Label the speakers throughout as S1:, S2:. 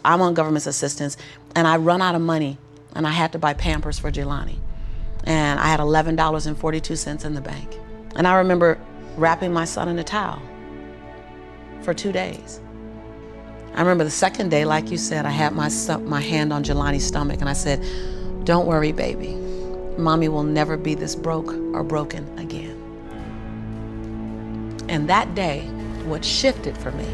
S1: I'm on government assistance, and I run out of money, and I had to buy Pampers for Jelani. And I had $11.42 in the bank. And I remember wrapping my son in a towel for 2 days. I remember the second day, like you said, I had my hand on Jelani's stomach, and I said, "Don't worry, baby. Mommy will never be this broke or broken again." And that day, what shifted for me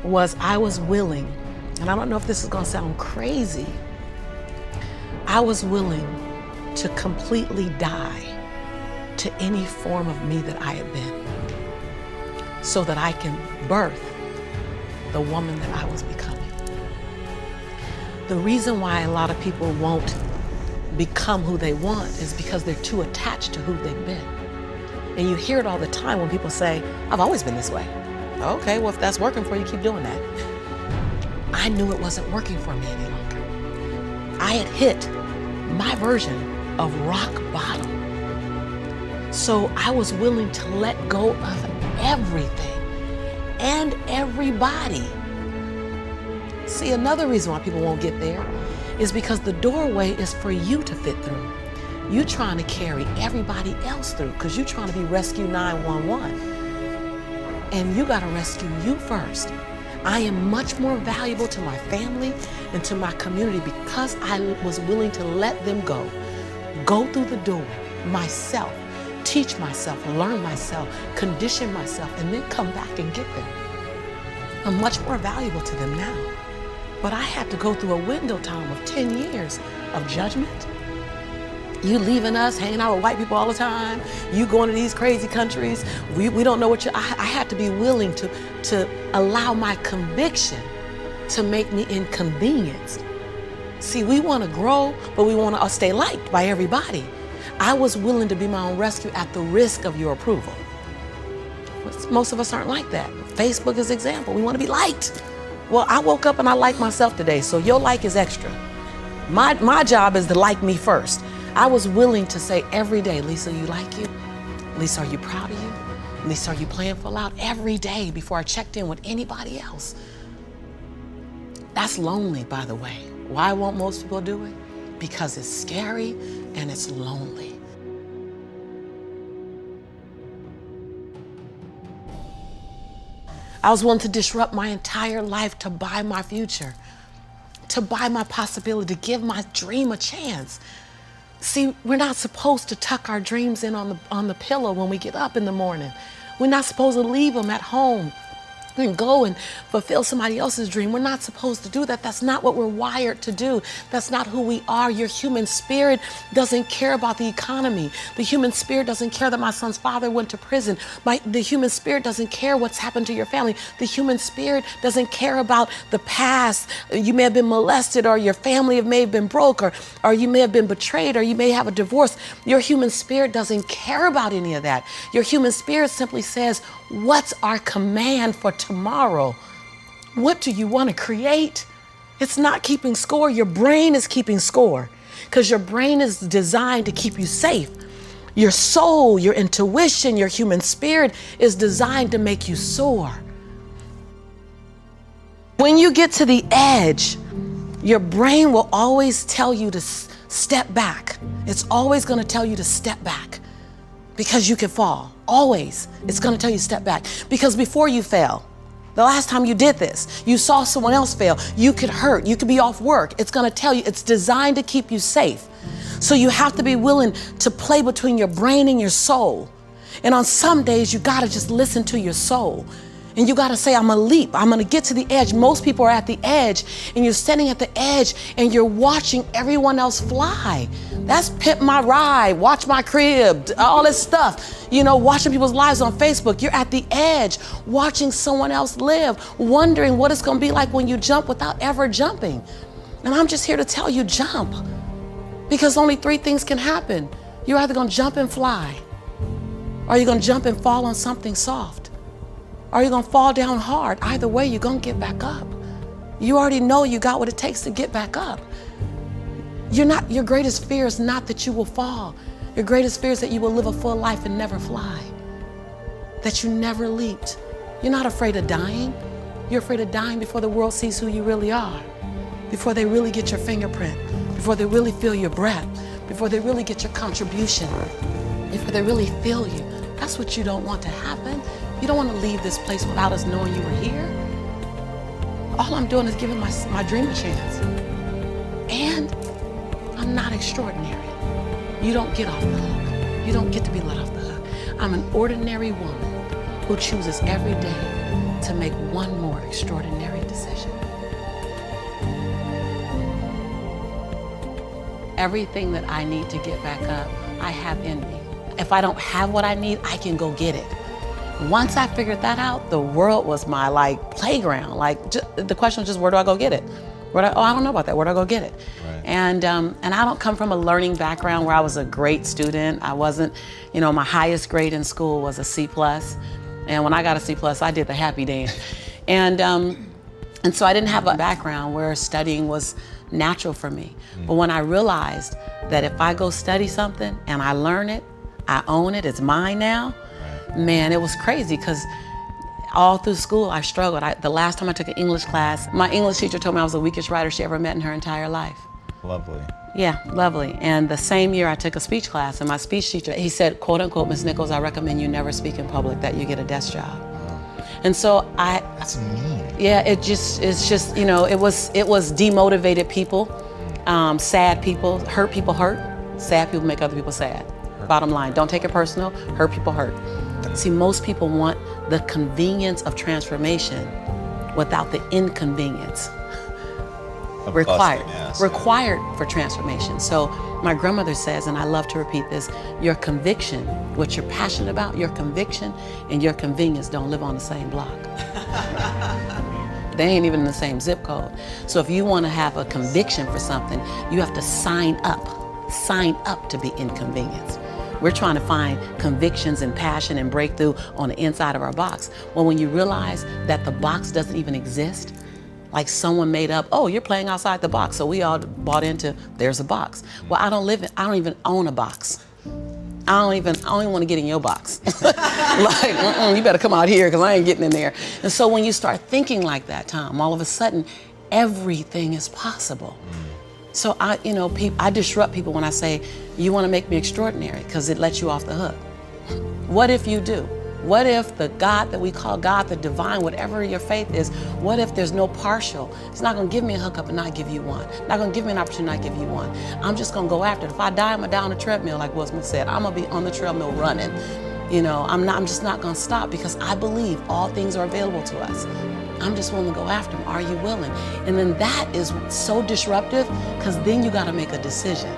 S1: was I was willing, and I don't know if this is gonna sound crazy, I was willing to completely die to any form of me that I had been, so that I can birth the woman that I was becoming. The reason why a lot of people won't become who they want is because they're too attached to who they've been. And you hear it all the time when people say, "I've always been this way." Okay, well, if that's working for you, keep doing that. I knew it wasn't working for me any longer. I had hit my version of rock bottom. So I was willing to let go of everything and everybody. See, another reason why people won't get there is because the doorway is for you to fit through. You trying to carry everybody else through because you're trying to be Rescue 911. And you got to rescue you first. I am much more valuable to my family and to my community because I was willing to let them go through the door myself, teach myself, learn myself, condition myself, and then come back and get them. I'm much more valuable to them now. But I had to go through a window time of 10 years of judgment. You leaving us, hanging out with white people all the time. You going to these crazy countries. We don't know what you, I had to be willing to allow my conviction to make me inconvenienced. See, we want to grow, but we want to stay liked by everybody. I was willing to be my own rescue at the risk of your approval. But most of us aren't like that. Facebook is an example. We want to be liked. Well, I woke up and I like myself today, so your like is extra. My job is to like me first. I was willing to say every day, "Lisa, you like you? Lisa, are you proud of you? Lisa, are you playing full out?" Every day before I checked in with anybody else. That's lonely, by the way. Why won't most people do it? Because it's scary and it's lonely. I was willing to disrupt my entire life to buy my future, to buy my possibility, to give my dream a chance. See, we're not supposed to tuck our dreams in on the pillow when we get up in the morning. We're not supposed to leave them at home and go and fulfill somebody else's dream. We're not supposed to do that. That's not what we're wired to do. That's not who we are. Your human spirit doesn't care about the economy. The human spirit doesn't care that my son's father went to prison. The human spirit doesn't care what's happened to your family. The human spirit doesn't care about the past. You may have been molested, or your family may have been broke, or you may have been betrayed, or you may have a divorce. Your human spirit doesn't care about any of that. Your human spirit simply says, "What's our command for tomorrow? What do you want to create?" It's not keeping score. Your brain is keeping score because your brain is designed to keep you safe. Your soul, your intuition, your human spirit is designed to make you soar. When you get to the edge, your brain will always tell you to step back. It's always going to tell you to step back. Because you can fall, always. It's gonna tell you step back. Because before you fell, the last time you did this, you saw someone else fail, you could hurt, you could be off work. It's gonna tell you, it's designed to keep you safe. So you have to be willing to play between your brain and your soul. And on some days, you gotta just listen to your soul. And you gotta say, "I'm gonna leap, I'm gonna get to the edge." Most people are at the edge, and you're standing at the edge and you're watching everyone else fly. That's Pimp My Ride, Watch My Crib, all this stuff. You know, watching people's lives on Facebook. You're at the edge, watching someone else live, wondering what it's gonna be like when you jump without ever jumping. And I'm just here to tell you, jump. Because only 3 things can happen. You're either gonna jump and fly, or you're gonna jump and fall on something soft, or you're gonna fall down hard. Either way, you're gonna get back up. You already know you got what it takes to get back up. Your greatest fear is not that you will fall. Your greatest fear is that you will live a full life and never fly. that you never leaped. You're not afraid of dying. You're afraid of dying before the world sees who you really are, before they really get your fingerprint, before they really feel your breath, before they really get your contribution, before they really feel you. That's what you don't want to happen. You don't want to leave this place without us knowing you were here. All I'm doing is giving my dream a chance. And I'm not extraordinary. You don't get off the hook. You don't get to be let off the hook. I'm an ordinary woman who chooses every day to make one more extraordinary decision. Everything that I need to get back up, I have in me. If I don't have what I need, I can go get it. Once I figured that out, the world was my playground. The question was just, where do I go get it? I don't know about that. Where do I go get it? Right. And I don't come from a learning background where I was a great student. I wasn't, my highest grade in school was a C+. And when I got a C+, I did the happy dance. And so I didn't have a background where studying was natural for me. But when I realized that if I go study something and I learn it, I own it, it's mine now, man, it was crazy because all through school I struggled. The last time I took an English class, my English teacher told me I was the weakest writer she ever met in her entire life.
S2: Lovely.
S1: Yeah, lovely. And the same year I took a speech class, and my speech teacher, he said, quote unquote, Ms. Nichols, I recommend you never speak in public, that you get a desk job. And so
S2: That's mean.
S1: Yeah, it's just, it was demotivated people, sad people, hurt people hurt, sad people make other people sad. Bottom line, don't take it personal, hurt people hurt. See, most people want the convenience of transformation without the inconvenience required for transformation. So my grandmother says, and I love to repeat this, your conviction, what you're passionate about, your conviction and your convenience don't live on the same block. They ain't even in the same zip code. So if you want to have a conviction for something, you have to sign up to be inconvenienced. We're trying to find convictions and passion and breakthrough on the inside of our box. Well, when you realize that the box doesn't even exist, like someone made up, oh, you're playing outside the box, so we all bought into, there's a box. Well, I don't even own a box. I don't even want to get in your box. You better come out here because I ain't getting in there. And so when you start thinking like that, Tom, all of a sudden, everything is possible. So I disrupt people when I say, you want to make me extraordinary, because it lets you off the hook. What if you do? What if the God that we call God, the divine, whatever your faith is, what if there's no partial? It's not going to give me a hookup and not give you one. Not going to give me an opportunity and not give you one. I'm just going to go after it. If I die, I'm going to die on a treadmill, like Will Smith said. I'm going to be on the treadmill running. I'm just not going to stop, because I believe all things are available to us. I'm just willing to go after them. Are you willing? And then that is so disruptive, because then you got to make a decision.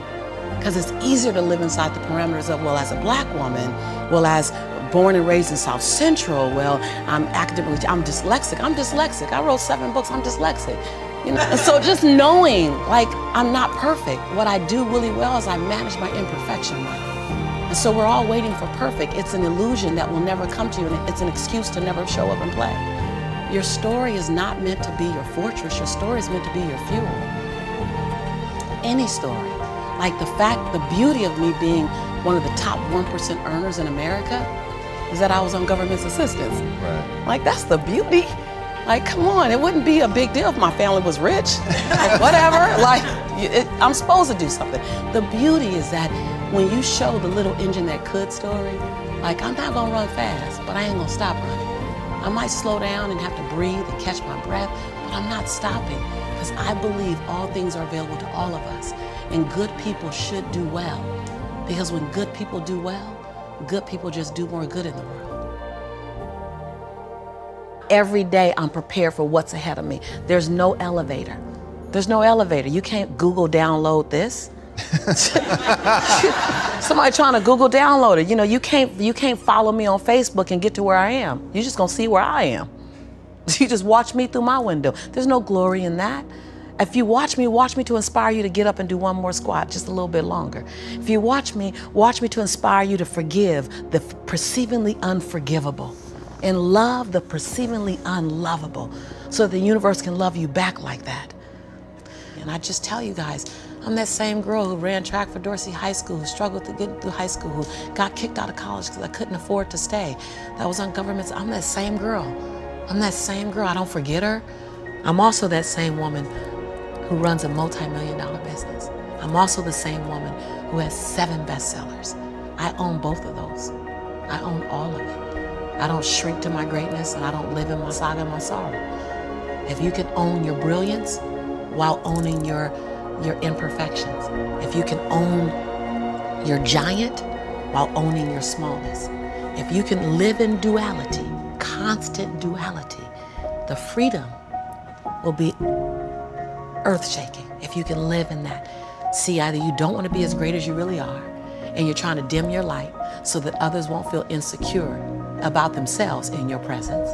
S1: Because it's easier to live inside the parameters of, well, as a black woman, well, as born and raised in South Central, well, I'm dyslexic. I wrote 7 books, I'm dyslexic. So just knowing, I'm not perfect. What I do really well is I manage my imperfection well. And so we're all waiting for perfect. It's an illusion that will never come to you, and it's an excuse to never show up and play. Your story is not meant to be your fortress. Your story is meant to be your fuel. Any story. The beauty of me being one of the top 1% earners in America is that I was on government assistance.
S2: Right.
S1: That's the beauty. Come on, it wouldn't be a big deal if my family was rich. Whatever, I'm supposed to do something. The beauty is that when you show the little engine that could story, I'm not gonna run fast, but I ain't gonna stop running. I might slow down and have to breathe and catch my breath, but I'm not stopping, because I believe all things are available to all of us. And good people should do well, because when good people do well, good people just do more good in the world. Every day I'm prepared for what's ahead of me. There's no elevator. You can't Google download this. Somebody trying to Google download it. You can't follow me on Facebook and get to where I am. You're just gonna see where I am. You just watch me through my window. There's no glory in that. If you watch me to inspire you to get up and do one more squat, just a little bit longer. If you watch me to inspire you to forgive the perceivingly unforgivable and love the perceivingly unlovable, so that the universe can love you back like that. And I just tell you guys, I'm that same girl who ran track for Dorsey High School, who struggled to get through high school, who got kicked out of college because I couldn't afford to stay. That was on government. I'm that same girl. I'm that same girl. I don't forget her. I'm also that same woman who runs a multi-million-dollar business. I'm also the same woman who has 7 bestsellers. I own both of those. I own all of it. I don't shrink to my greatness, and I don't live in my saga and my sorrow. If you can own your brilliance while owning your imperfections, if you can own your giant while owning your smallness, if you can live in duality, constant duality, the freedom will be earth-shaking. If you can live in that. See, either you don't want to be as great as you really are, and you're trying to dim your light so that others won't feel insecure about themselves in your presence.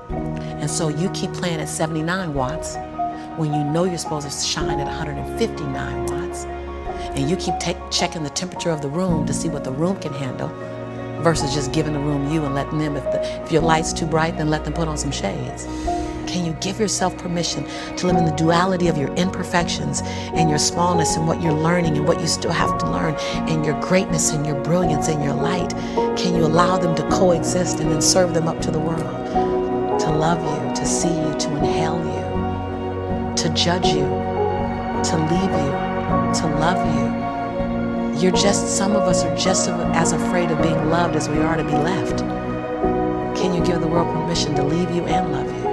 S1: And so you keep playing at 79 watts when you know you're supposed to shine at 159 watts. And you keep checking the temperature of the room to see what the room can handle versus just giving the room you and letting them, if your light's too bright, then let them put on some shades. Can you give yourself permission to live in the duality of your imperfections and your smallness and what you're learning and what you still have to learn and your greatness and your brilliance and your light? Can you allow them to coexist and then serve them up to the world? To love you, to see you, to inhale you, to judge you, to leave you, to love you. Some of us are just as afraid of being loved as we are to be left. Can you give the world permission to leave you and love you?